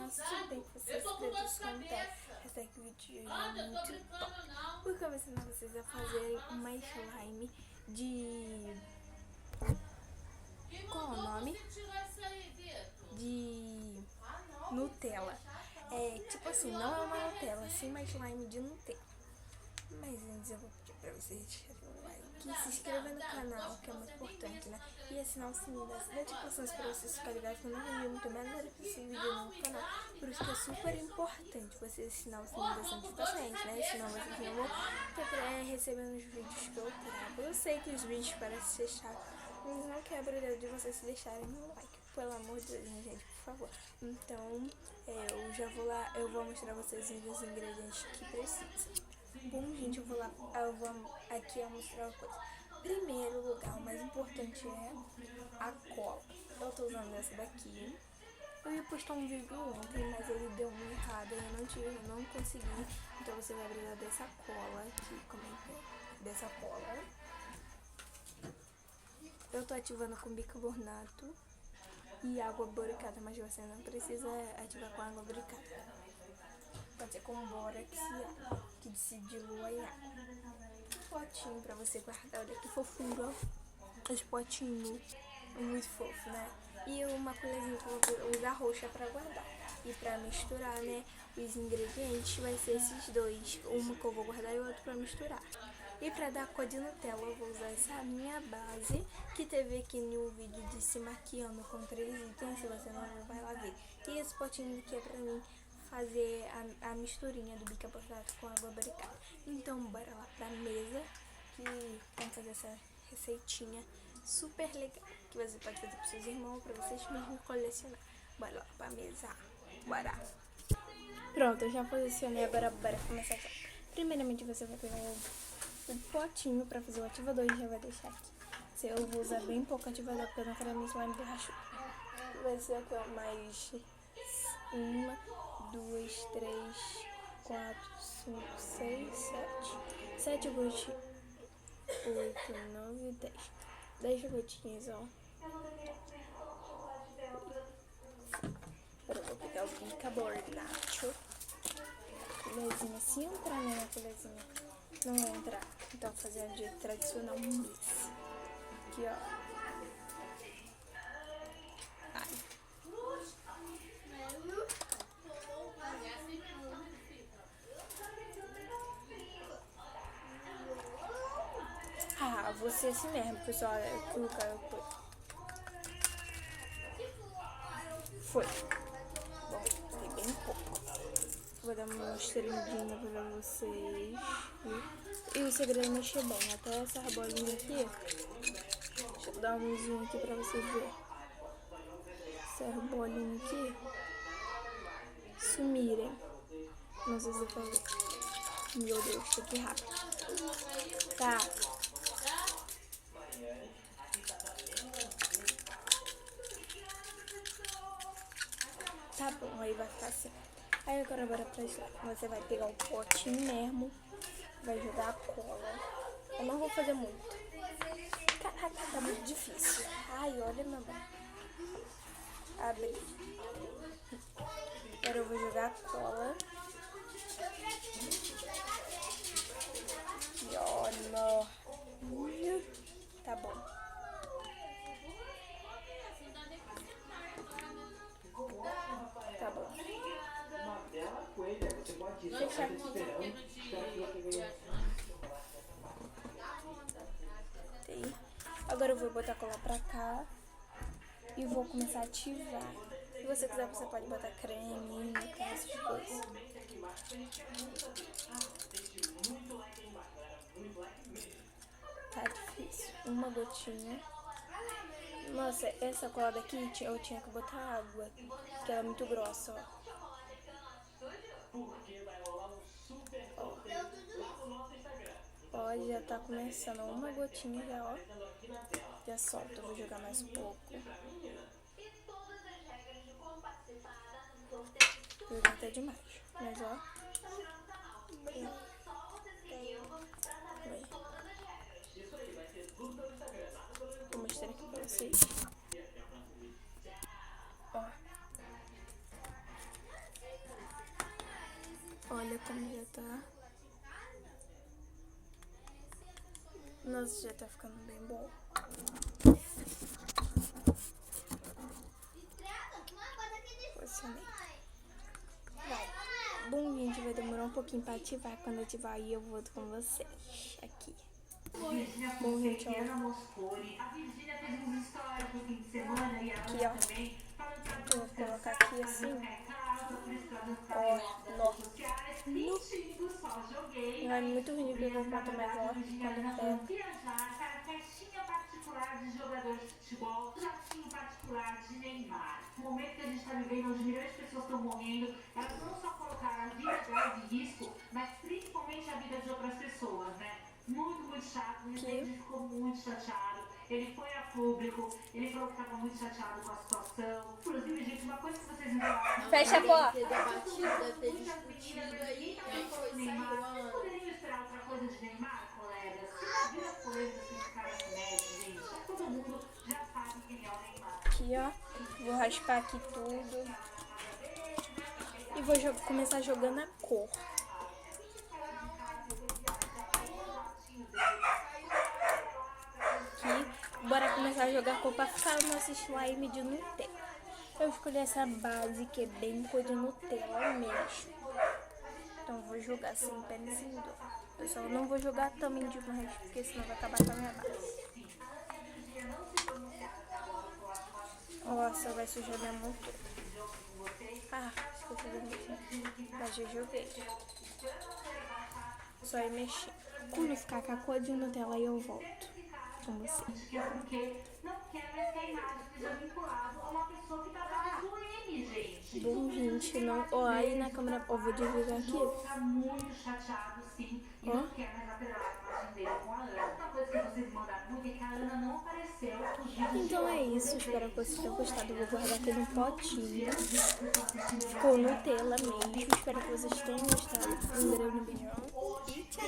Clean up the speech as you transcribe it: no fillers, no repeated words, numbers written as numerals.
crianças, tudo bem que vocês todos comentarem. Esse aqui vídeo é muito top. Porque eu vou ensinar vocês a fazerem uma slime de... Qual é o nome? De Nutella. É tipo assim, não é uma Nutella, sim uma slime de Nutella. Mas antes eu vou pedir pra vocês deixarem um like, se inscrever no canal, que é muito importante, né? E assinar o sininho das notificações pra vocês ficarem ligados que eu não envio muito mais esse vídeo no canal. Por isso que é super importante vocês assinar o sininho das notificações, né? Senão vocês não vão ter recebendo os vídeos que eu trago. Eu sei que os vídeos parecem ser chatos, mas não quebra o dedo de vocês se deixarem um like. Pelo amor de Deus, gente, por favor. Então, eu já vou lá, eu vou mostrar vocês os ingredientes que precisam. Bom, gente, eu vou aqui mostrar uma coisa. Primeiro lugar, o mais importante é a cola. Eu tô usando essa daqui. Eu ia postar um vídeo ontem, mas ele deu uma errada, eu não consegui. Então você vai precisar dessa cola aqui, como é que é? Dessa cola. Eu tô ativando com bicarbonato e água boricada, mas você não precisa ativar com água boricada. Pode ser com bórax e água, que se dilua em água. Potinho pra você guardar, olha que fofura. Esse potinho é muito fofo, né? E uma colherzinha que eu vou usar roxa pra guardar. E pra misturar, né, os ingredientes vai ser esses dois. Uma que eu vou guardar e outra pra misturar. E pra dar cor de Nutella eu vou usar essa minha base, que teve aqui no vídeo de se maquiando com 3 itens, se você não viu, vai lá ver. E esse potinho aqui é pra mim fazer a misturinha do bicarbonato com água barricada. Então bora lá pra mesa, que vamos fazer essa receitinha super legal, que você pode fazer pros seus irmãos, pra vocês mesmos colecionar. Bora lá pra mesa, bora! Pronto, eu já posicionei, agora bora começar a fazer. Primeiramente você vai pegar o potinho pra fazer o ativador e já vai deixar aqui. Eu vou usar bem pouco ativador, porque eu não quero minha slime borrachuda. Vai ser aqui, ó, mais 1, 2, 3, 4, 5, 6, 7. 7 gotinhas. 8, 9, 10. 10 gotinhas, ó. Agora eu vou pegar o bicarbonato. Colherzinha, se entrar na colherzinha, não vai entrar. Então vou fazer um jeito tradicional mesmo. Aqui, ó. Ah, você assim mesmo, pessoal. Foi. Bom, foi bem pouco. Vou dar uma mostradinha pra vocês. E o segredo é mexer bem. Até essa bolinha aqui. Deixa eu dar um zoom aqui pra vocês verem. Essa bolinha aqui sumirem. Não sei se eu falei. Meu Deus, tá aqui rápido. Tá. Tá bom, aí vai ficar assim. Aí agora bora pra slime. Você vai pegar um potinho mesmo, vai jogar a cola. Eu não vou fazer muito. Caraca, tá muito difícil. Ai, olha minha mão. Abri. Agora eu vou jogar a cola. E olha. Tá bom. Tá bom. Deixa aqui. Agora eu vou botar a cola pra cá e vou começar a ativar. Se você quiser, você pode botar creme, essas coisas. Tá difícil. Uma gotinha. Nossa, essa cola daqui eu tinha que botar água, porque ela é muito grossa, ó. Ó, já tá começando uma gotinha já, ó. Já solta, eu vou jogar mais um pouco. Jogar até demais, mas ó. Vou mostrar aqui pra vocês. Ó. Olha como já tá. Nossa, já tá ficando bem bom. Posicionei. Vai. Bom, gente, vai demorar um pouquinho pra ativar. Quando ativar aí eu volto com vocês. Aqui. Bom, gente, ó. Aqui, ó. Eu vou colocar aqui assim. Ó, nó. Não é muito ruim porque eu boto mais ó quando pega. Festinha particular de jogador de futebol, jatinho particular de Neymar. No momento que a gente está vivendo, onde milhões de pessoas estão morrendo, elas não só colocaram a vida delas em risco, mas principalmente a vida de outras pessoas, né? Muito chato, o Rezende ficou muito chateado. Ele foi a público, ele falou que estava muito chateado com a situação. Inclusive, gente, uma coisa que vocês não falaram. Fecha a porta. Vocês poderiam esperar outra coisa de Neymar, colegas? Se as coisas que esse cara se mete, gente, todo mundo já sabe quem é o Neymar. Aqui, ó. Vou raspar aqui tudo. E vou começar jogando a cor. Aqui. Bora começar a jogar a cor pra ficar o nosso slime de Nutella. Eu escolhi essa base que é bem cor de Nutella mesmo. Então vou jogar sem pé nem sem dor. Eu só não vou jogar também demais, porque senão vai acabar com a minha base. Nossa, vai sujar minha mão toda. Ah, esqueci de mexer. Mas eu joguei. Só ir mexer. Quando ficar com a cor de Nutella, aí eu volto com você. Porque não quer mais que a imagem seja vinculada a uma pessoa que tá doente, gente. Bom, gente, não. Ó, aí na câmera. Ó, vou desligar aqui. Tá muito chateado, sim. E não quer mais apelar a imagem dele com a Ana. Outra coisa que vocês mandaram muito é que a Ana não apareceu. Então é isso. Espero que vocês tenham gostado. Eu vou guardar aqui no potinho. Ficou Nutella mesmo. Espero que vocês tenham gostado. Um grande beijão. E tchau.